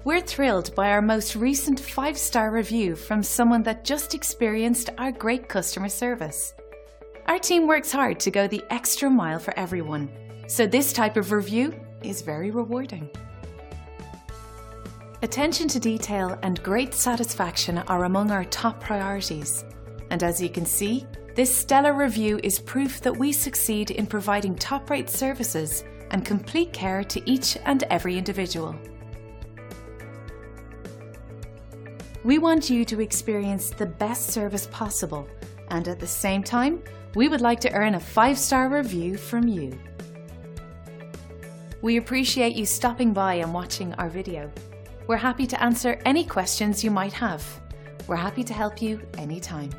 We're thrilled by our most recent 5-star review from someone that just experienced our great customer service. Our team works hard to go the extra mile for everyone, so this type of review is very rewarding. Attention to detail and great satisfaction are among our top priorities. And as you can see, this stellar review is proof that we succeed in providing top-rate services and complete care to each and every individual. We want you to experience the best service possible, and at the same time, we would like to earn a 5-star review from you. We appreciate you stopping by and watching our video. We're happy to answer any questions you might have. We're happy to help you anytime.